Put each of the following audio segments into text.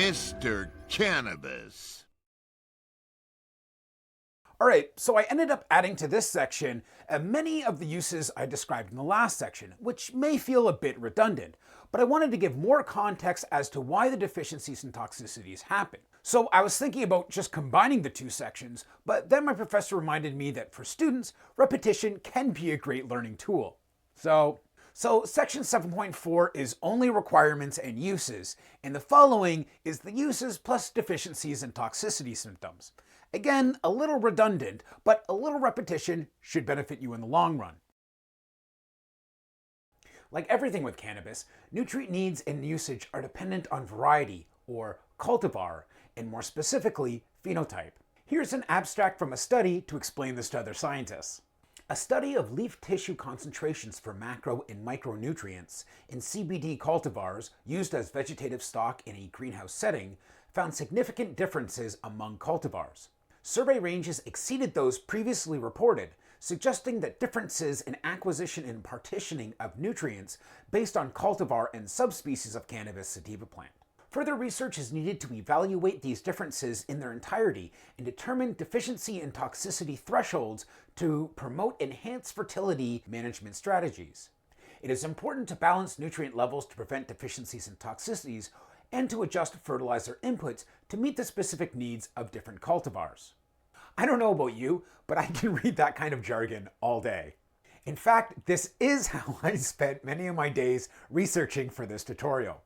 Mr. Cannabis. Alright, so I ended up adding to this section many of the uses I described in the last section, which may feel a bit redundant, but I wanted to give more context as to why the deficiencies and toxicities happen. So I was thinking about just combining the two sections, but then my professor reminded me that for students, repetition can be a great learning tool. So section 7.4 is only requirements and uses, and the following is the uses plus deficiencies and toxicity symptoms. Again, a little redundant, but a little repetition should benefit you in the long run. Like everything with cannabis, nutrient needs and usage are dependent on variety, or cultivar, and more specifically, phenotype. Here's an abstract from a study to explain this to other scientists. A study of leaf tissue concentrations for macro and micronutrients in CBD cultivars used as vegetative stock in a greenhouse setting found significant differences among cultivars. Survey ranges exceeded those previously reported, suggesting that differences in acquisition and partitioning of nutrients based on cultivar and subspecies of cannabis sativa plant. Further research is needed to evaluate these differences in their entirety and determine deficiency and toxicity thresholds to promote enhanced fertility management strategies. It is important to balance nutrient levels to prevent deficiencies and toxicities and to adjust fertilizer inputs to meet the specific needs of different cultivars. I don't know about you, but I can read that kind of jargon all day. In fact, this is how I spent many of my days researching for this tutorial.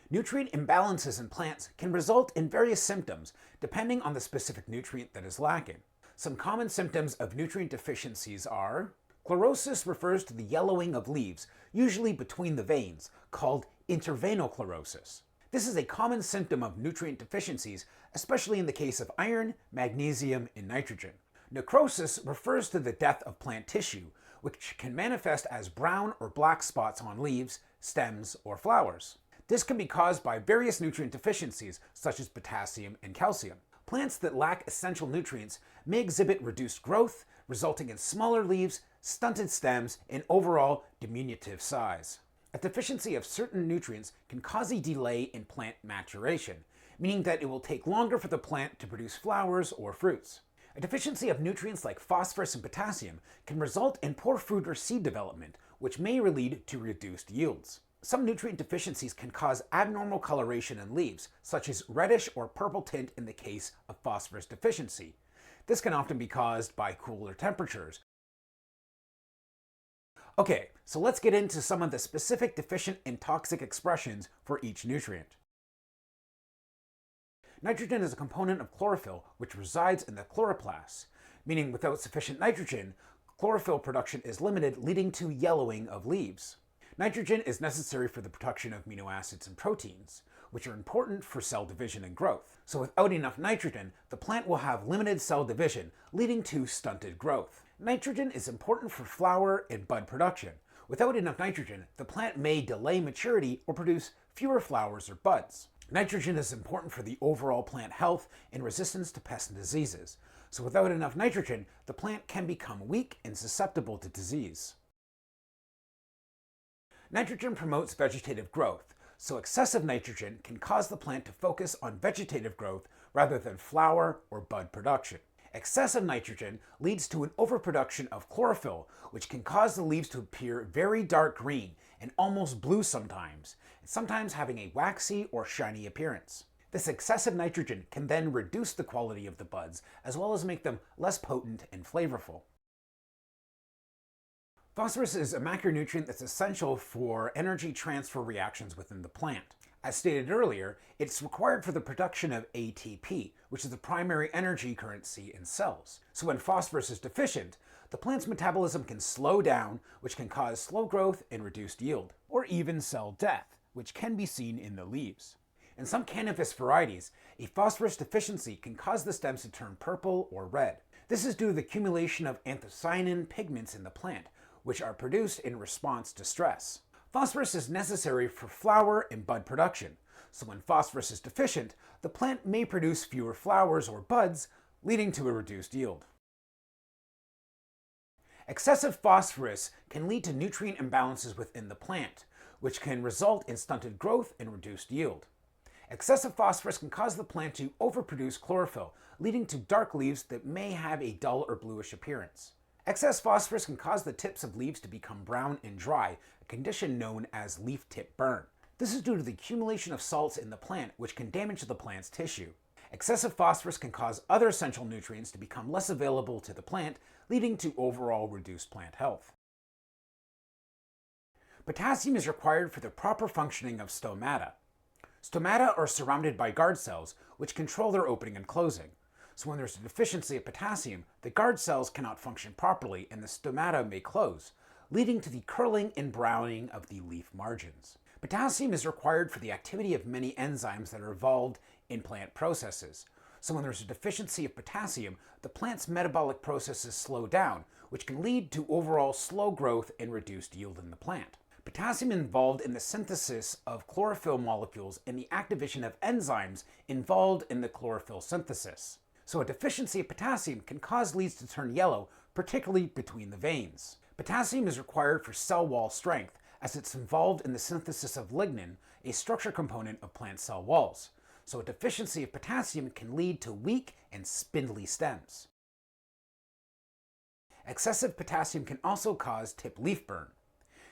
Nutrient imbalances in plants can result in various symptoms depending on the specific nutrient that is lacking. Some common symptoms of nutrient deficiencies are: chlorosis refers to the yellowing of leaves, usually between the veins, called interveinal chlorosis. This is a common symptom of nutrient deficiencies, especially in the case of iron, magnesium, and nitrogen. Necrosis refers to the death of plant tissue, which can manifest as brown or black spots on leaves, stems, or flowers. This can be caused by various nutrient deficiencies, such as potassium and calcium. Plants that lack essential nutrients may exhibit reduced growth, resulting in smaller leaves, stunted stems, and overall diminutive size. A deficiency of certain nutrients can cause a delay in plant maturation, meaning that it will take longer for the plant to produce flowers or fruits. A deficiency of nutrients like phosphorus and potassium can result in poor fruit or seed development, which may lead to reduced yields. Some nutrient deficiencies can cause abnormal coloration in leaves, such as reddish or purple tint in the case of phosphorus deficiency. This can often be caused by cooler temperatures. Okay, so let's get into some of the specific deficient and toxic expressions for each nutrient. Nitrogen is a component of chlorophyll which resides in the chloroplasts, meaning without sufficient nitrogen, chlorophyll production is limited, leading to yellowing of leaves. Nitrogen is necessary for the production of amino acids and proteins, which are important for cell division and growth. So without enough nitrogen, the plant will have limited cell division, leading to stunted growth. Nitrogen is important for flower and bud production. Without enough nitrogen, the plant may delay maturity or produce fewer flowers or buds. Nitrogen is important for the overall plant health and resistance to pests and diseases. So without enough nitrogen, the plant can become weak and susceptible to disease. Nitrogen promotes vegetative growth, so excessive nitrogen can cause the plant to focus on vegetative growth rather than flower or bud production. Excessive nitrogen leads to an overproduction of chlorophyll, which can cause the leaves to appear very dark green and almost blue sometimes having a waxy or shiny appearance. This excessive nitrogen can then reduce the quality of the buds, as well as make them less potent and flavorful. Phosphorus is a macronutrient that's essential for energy transfer reactions within the plant. As stated earlier, it's required for the production of ATP, which is the primary energy currency in cells. So when phosphorus is deficient, the plant's metabolism can slow down, which can cause slow growth and reduced yield, or even cell death, which can be seen in the leaves. In some cannabis varieties, a phosphorus deficiency can cause the stems to turn purple or red. This is due to the accumulation of anthocyanin pigments in the plant, which are produced in response to stress. Phosphorus is necessary for flower and bud production, so when phosphorus is deficient, the plant may produce fewer flowers or buds, leading to a reduced yield. Excessive phosphorus can lead to nutrient imbalances within the plant, which can result in stunted growth and reduced yield. Excessive phosphorus can cause the plant to overproduce chlorophyll, leading to dark leaves that may have a dull or bluish appearance. Excess phosphorus can cause the tips of leaves to become brown and dry, a condition known as leaf tip burn. This is due to the accumulation of salts in the plant, which can damage the plant's tissue. Excessive phosphorus can cause other essential nutrients to become less available to the plant, leading to overall reduced plant health. Potassium is required for the proper functioning of stomata. Stomata are surrounded by guard cells, which control their opening and closing. So when there's a deficiency of potassium, the guard cells cannot function properly and the stomata may close, leading to the curling and browning of the leaf margins. Potassium is required for the activity of many enzymes that are involved in plant processes. So when there's a deficiency of potassium, the plant's metabolic processes slow down, which can lead to overall slow growth and reduced yield in the plant. Potassium is involved in the synthesis of chlorophyll molecules and the activation of enzymes involved in the chlorophyll synthesis. So a deficiency of potassium can cause leaves to turn yellow, particularly between the veins. Potassium is required for cell wall strength, as it's involved in the synthesis of lignin, a structure component of plant cell walls. So a deficiency of potassium can lead to weak and spindly stems. Excessive potassium can also cause tip leaf burn.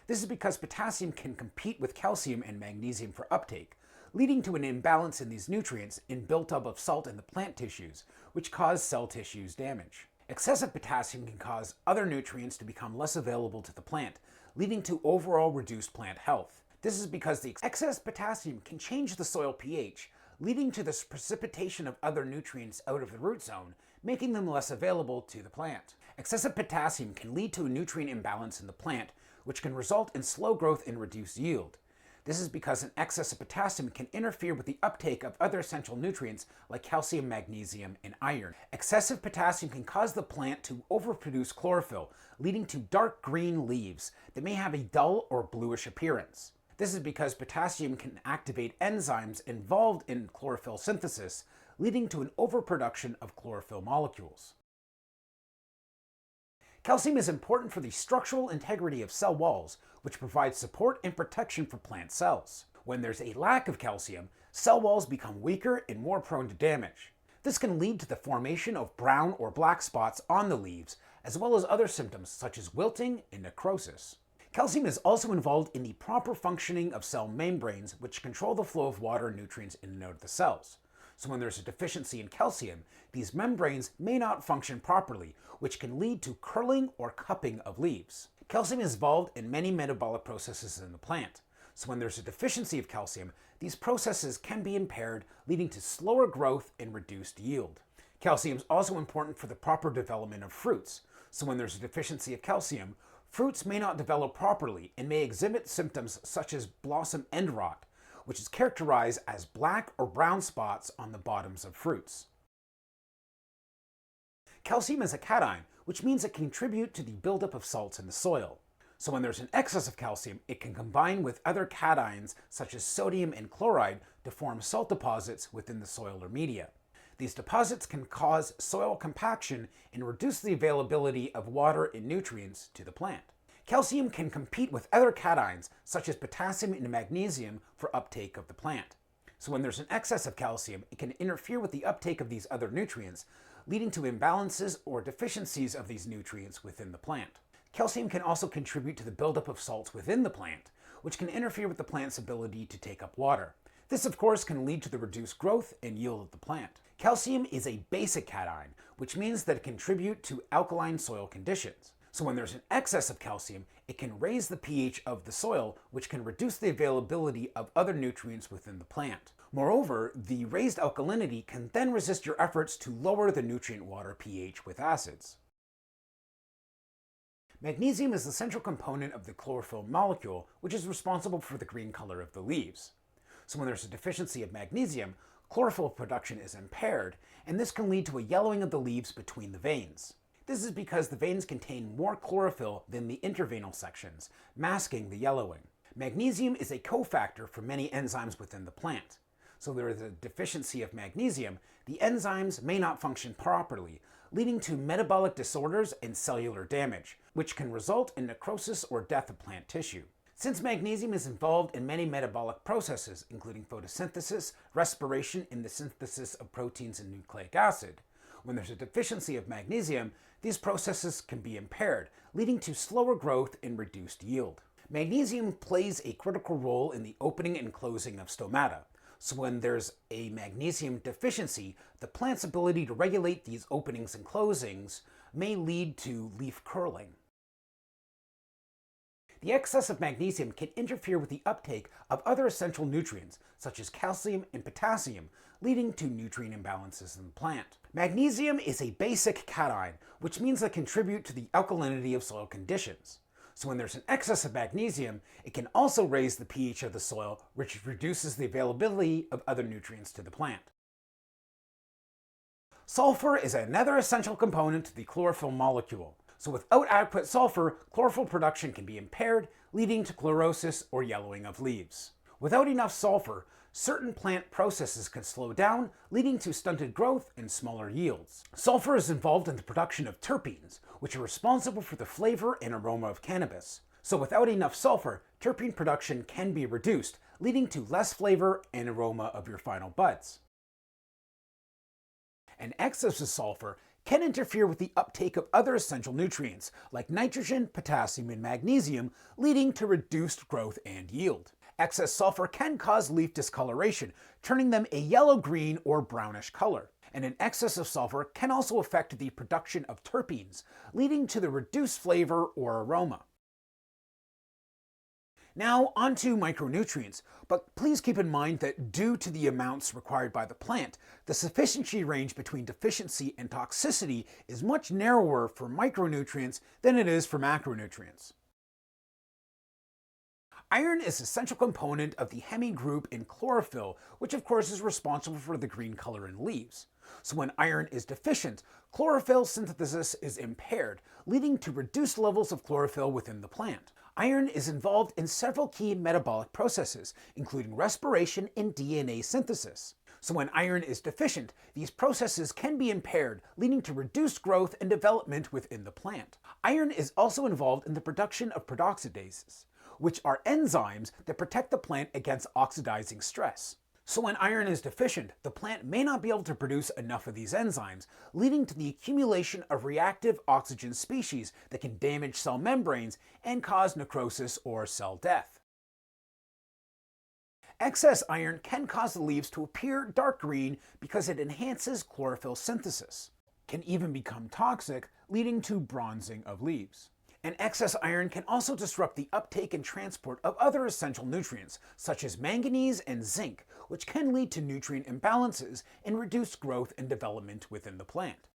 This is because potassium can compete with calcium and magnesium for uptake, leading to an imbalance in these nutrients and buildup of salt in the plant tissues, which cause cell tissues damage. Excessive potassium can cause other nutrients to become less available to the plant, leading to overall reduced plant health. This is because the excess potassium can change the soil pH, leading to the precipitation of other nutrients out of the root zone, making them less available to the plant. Excessive potassium can lead to a nutrient imbalance in the plant, which can result in slow growth and reduced yield. This is because an excess of potassium can interfere with the uptake of other essential nutrients like calcium, magnesium, and iron. Excessive potassium can cause the plant to overproduce chlorophyll, leading to dark green leaves that may have a dull or bluish appearance. This is because potassium can activate enzymes involved in chlorophyll synthesis, leading to an overproduction of chlorophyll molecules. Calcium is important for the structural integrity of cell walls, which provides support and protection for plant cells. When there's a lack of calcium, cell walls become weaker and more prone to damage. This can lead to the formation of brown or black spots on the leaves, as well as other symptoms such as wilting and necrosis. Calcium is also involved in the proper functioning of cell membranes, which control the flow of water and nutrients in and out of the cells. So when there's a deficiency in calcium, these membranes may not function properly, which can lead to curling or cupping of leaves. Calcium is involved in many metabolic processes in the plant. So when there's a deficiency of calcium, these processes can be impaired, leading to slower growth and reduced yield. Calcium is also important for the proper development of fruits. So when there's a deficiency of calcium, fruits may not develop properly and may exhibit symptoms such as blossom end rot, which is characterized as black or brown spots on the bottoms of fruits. Calcium is a cation, which means it can contribute to the buildup of salts in the soil. So when there's an excess of calcium, it can combine with other cations such as sodium and chloride to form salt deposits within the soil or media. These deposits can cause soil compaction and reduce the availability of water and nutrients to the plant. Calcium can compete with other cations such as potassium and magnesium for uptake of the plant. So when there's an excess of calcium, it can interfere with the uptake of these other nutrients, leading to imbalances or deficiencies of these nutrients within the plant. Calcium can also contribute to the buildup of salts within the plant, which can interfere with the plant's ability to take up water. This, of course, can lead to the reduced growth and yield of the plant. Calcium is a basic cation, which means that it can contribute to alkaline soil conditions. So when there's an excess of calcium, it can raise the pH of the soil, which can reduce the availability of other nutrients within the plant. Moreover, the raised alkalinity can then resist your efforts to lower the nutrient water pH with acids. Magnesium is the central component of the chlorophyll molecule, which is responsible for the green color of the leaves. So when there's a deficiency of magnesium, chlorophyll production is impaired, and this can lead to a yellowing of the leaves between the veins. This is because the veins contain more chlorophyll than the intervenal sections, masking the yellowing. Magnesium is a cofactor for many enzymes within the plant. So there is a deficiency of magnesium, the enzymes may not function properly, leading to metabolic disorders and cellular damage, which can result in necrosis or death of plant tissue. Since magnesium is involved in many metabolic processes, including photosynthesis, respiration, and the synthesis of proteins and nucleic acid, when there's a deficiency of magnesium, these processes can be impaired, leading to slower growth and reduced yield. Magnesium plays a critical role in the opening and closing of stomata. So when there's a magnesium deficiency, the plant's ability to regulate these openings and closings may lead to leaf curling. The excess of magnesium can interfere with the uptake of other essential nutrients, such as calcium and potassium, leading to nutrient imbalances in the plant. Magnesium is a basic cation, which means they contribute to the alkalinity of soil conditions. So when there's an excess of magnesium, it can also raise the pH of the soil, which reduces the availability of other nutrients to the plant. Sulfur is another essential component to the chlorophyll molecule. So without adequate sulfur, chlorophyll production can be impaired, leading to chlorosis or yellowing of leaves. Without enough sulfur, certain plant processes can slow down, leading to stunted growth and smaller yields. Sulfur is involved in the production of terpenes, which are responsible for the flavor and aroma of cannabis. So without enough sulfur, terpene production can be reduced, leading to less flavor and aroma of your final buds. An excess of sulfur can interfere with the uptake of other essential nutrients, like nitrogen, potassium, and magnesium, leading to reduced growth and yield. Excess sulfur can cause leaf discoloration, turning them a yellow-green or brownish color. And an excess of sulfur can also affect the production of terpenes, leading to the reduced flavor or aroma. Now onto micronutrients, but please keep in mind that due to the amounts required by the plant, the sufficiency range between deficiency and toxicity is much narrower for micronutrients than it is for macronutrients. Iron is an essential component of the hemi group in chlorophyll, which of course is responsible for the green color in leaves. So when iron is deficient, chlorophyll synthesis is impaired, leading to reduced levels of chlorophyll within the plant. Iron is involved in several key metabolic processes, including respiration and DNA synthesis. So when iron is deficient, these processes can be impaired, leading to reduced growth and development within the plant. Iron is also involved in the production of peroxidases, which are enzymes that protect the plant against oxidizing stress. So when iron is deficient, the plant may not be able to produce enough of these enzymes, leading to the accumulation of reactive oxygen species that can damage cell membranes and cause necrosis or cell death. Excess iron can cause the leaves to appear dark green because it enhances chlorophyll synthesis. It can even become toxic, leading to bronzing of leaves. And excess iron can also disrupt the uptake and transport of other essential nutrients, such as manganese and zinc, which can lead to nutrient imbalances and reduced growth and development within the plant.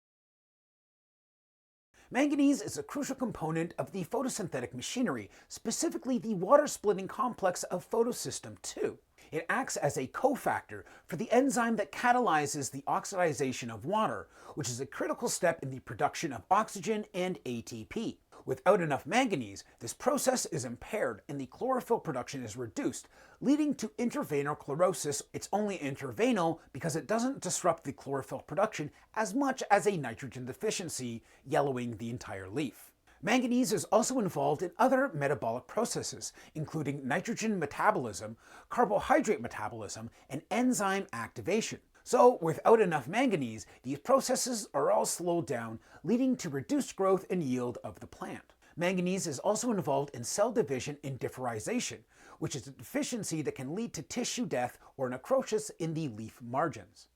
Manganese is a crucial component of the photosynthetic machinery, specifically the water-splitting complex of photosystem II. It acts as a cofactor for the enzyme that catalyzes the oxidization of water, which is a critical step in the production of oxygen and ATP. Without enough manganese, this process is impaired and the chlorophyll production is reduced, leading to intraveinal chlorosis. It's only intraveinal because it doesn't disrupt the chlorophyll production as much as a nitrogen deficiency, yellowing the entire leaf. Manganese is also involved in other metabolic processes, including nitrogen metabolism, carbohydrate metabolism, and enzyme activation. So without enough manganese, these processes are all slowed down, leading to reduced growth and yield of the plant. Manganese is also involved in cell division and differization, which is a deficiency that can lead to tissue death or necrosis in the leaf margins.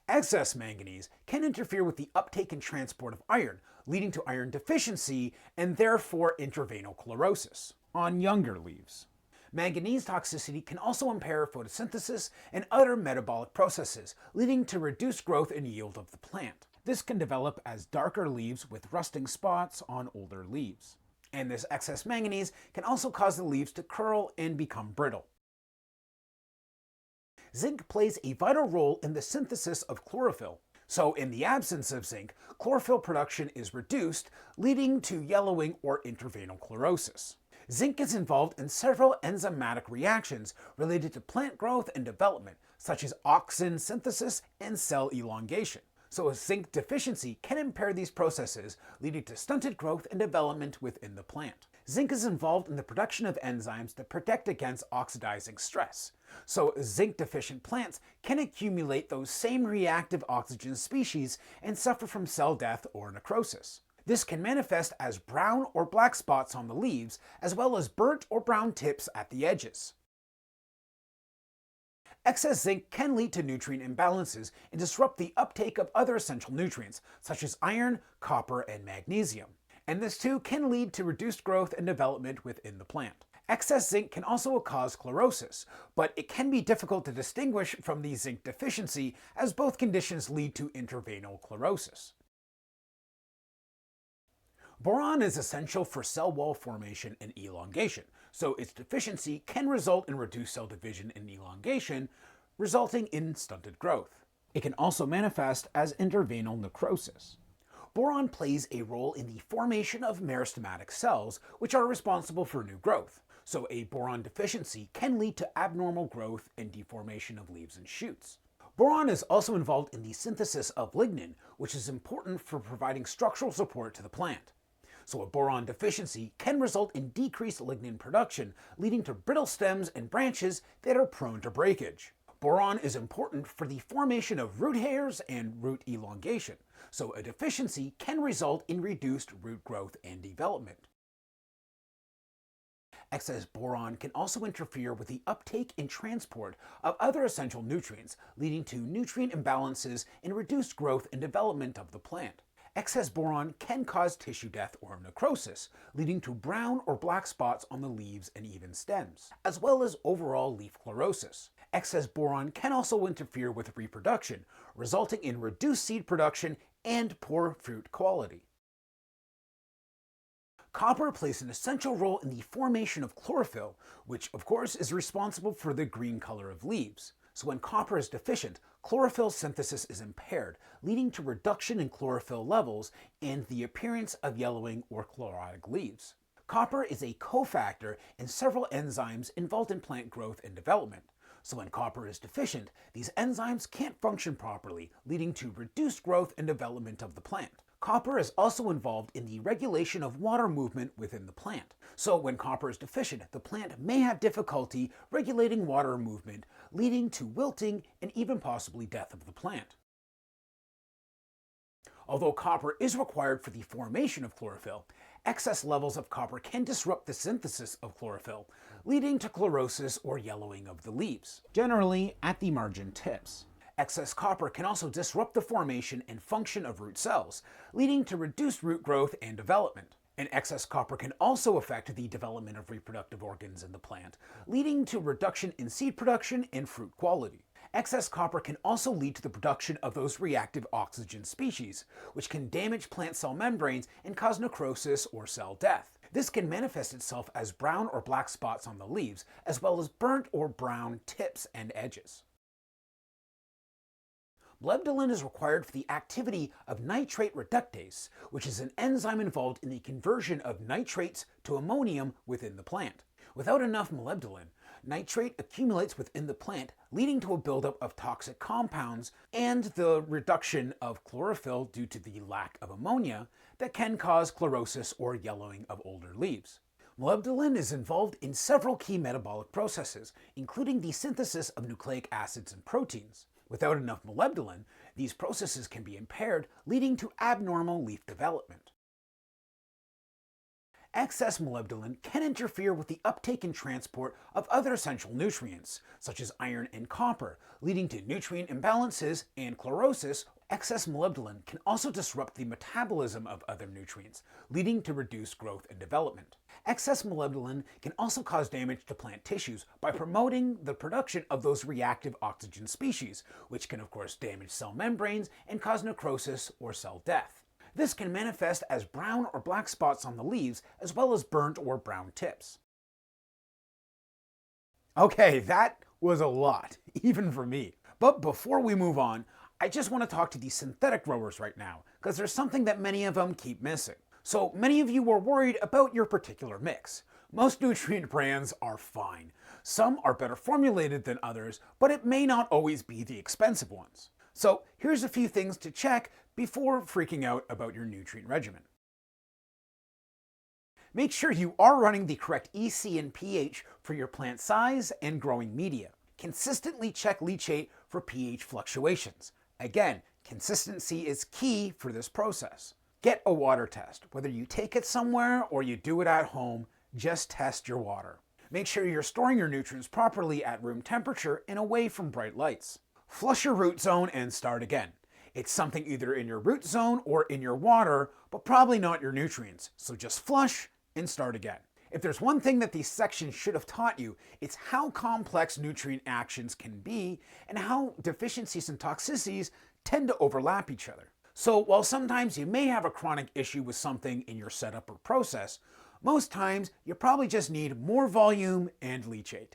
Excess manganese can interfere with the uptake and transport of iron, leading to iron deficiency and therefore intraveinal chlorosis on younger leaves. Manganese toxicity can also impair photosynthesis and other metabolic processes, leading to reduced growth and yield of the plant. This can develop as darker leaves with rusting spots on older leaves. And this excess manganese can also cause the leaves to curl and become brittle. Zinc plays a vital role in the synthesis of chlorophyll. So in the absence of zinc, chlorophyll production is reduced, leading to yellowing or intraveinal chlorosis. Zinc is involved in several enzymatic reactions related to plant growth and development, such as auxin synthesis and cell elongation. So a zinc deficiency can impair these processes, leading to stunted growth and development within the plant. Zinc is involved in the production of enzymes that protect against oxidizing stress. So zinc-deficient plants can accumulate those same reactive oxygen species and suffer from cell death or necrosis. This can manifest as brown or black spots on the leaves, as well as burnt or brown tips at the edges. Excess zinc can lead to nutrient imbalances and disrupt the uptake of other essential nutrients, such as iron, copper, and magnesium. And this too can lead to reduced growth and development within the plant. Excess zinc can also cause chlorosis, but it can be difficult to distinguish from the zinc deficiency, as both conditions lead to intraveinal chlorosis. Boron is essential for cell wall formation and elongation, so its deficiency can result in reduced cell division and elongation, resulting in stunted growth. It can also manifest as intraveinal necrosis. Boron plays a role in the formation of meristematic cells, which are responsible for new growth. So a boron deficiency can lead to abnormal growth and deformation of leaves and shoots. Boron is also involved in the synthesis of lignin, which is important for providing structural support to the plant. So a boron deficiency can result in decreased lignin production, leading to brittle stems and branches that are prone to breakage. Boron is important for the formation of root hairs and root elongation, so a deficiency can result in reduced root growth and development. Excess boron can also interfere with the uptake and transport of other essential nutrients, leading to nutrient imbalances and reduced growth and development of the plant. Excess boron can cause tissue death or necrosis, leading to brown or black spots on the leaves and even stems, as well as overall leaf chlorosis. Excess boron can also interfere with reproduction, resulting in reduced seed production and poor fruit quality. Copper plays an essential role in the formation of chlorophyll, which of course is responsible for the green color of leaves. So when copper is deficient, chlorophyll synthesis is impaired, leading to reduction in chlorophyll levels and the appearance of yellowing or chlorotic leaves. Copper is a cofactor in several enzymes involved in plant growth and development. So when copper is deficient, these enzymes can't function properly, leading to reduced growth and development of the plant. Copper is also involved in the regulation of water movement within the plant. So when copper is deficient, the plant may have difficulty regulating water movement, leading to wilting and even possibly death of the plant. Although copper is required for the formation of chlorophyll, excess levels of copper can disrupt the synthesis of chlorophyll, leading to chlorosis or yellowing of the leaves, generally at the margin tips. Excess copper can also disrupt the formation and function of root cells, leading to reduced root growth and development. And excess copper can also affect the development of reproductive organs in the plant, leading to reduction in seed production and fruit quality. Excess copper can also lead to the production of those reactive oxygen species, which can damage plant cell membranes and cause necrosis or cell death. This can manifest itself as brown or black spots on the leaves, as well as burnt or brown tips and edges. Molybdenum is required for the activity of nitrate reductase, which is an enzyme involved in the conversion of nitrates to ammonium within the plant. Without enough molybdenum, nitrate accumulates within the plant, leading to a buildup of toxic compounds and the reduction of chlorophyll due to the lack of ammonia that can cause chlorosis or yellowing of older leaves. Molybdenum is involved in several key metabolic processes, including the synthesis of nucleic acids and proteins. Without enough molybdenum, these processes can be impaired, leading to abnormal leaf development. Excess molybdenum can interfere with the uptake and transport of other essential nutrients, such as iron and copper, leading to nutrient imbalances and chlorosis. Excess molybdenum can also disrupt the metabolism of other nutrients, leading to reduced growth and development. Excess molybdenum can also cause damage to plant tissues by promoting the production of those reactive oxygen species, which can of course damage cell membranes and cause necrosis or cell death. This can manifest as brown or black spots on the leaves, as well as burnt or brown tips. Okay, that was a lot, even for me. But before we move on, I just want to talk to the synthetic growers right now, because there's something that many of them keep missing. So many of you were worried about your particular mix. Most nutrient brands are fine. Some are better formulated than others, but it may not always be the expensive ones. So here's a few things to check before freaking out about your nutrient regimen. Make sure you are running the correct EC and pH for your plant size and growing media. Consistently check leachate for pH fluctuations. Again, consistency is key for this process. Get a water test. Whether you take it somewhere or you do it at home, just test your water. Make sure you're storing your nutrients properly at room temperature and away from bright lights. Flush your root zone and start again. It's something either in your root zone or in your water, but probably not your nutrients. So just flush and start again. If there's one thing that these sections should have taught you, it's how complex nutrient actions can be and how deficiencies and toxicities tend to overlap each other. So while sometimes you may have a chronic issue with something in your setup or process, most times you probably just need more volume and leachate.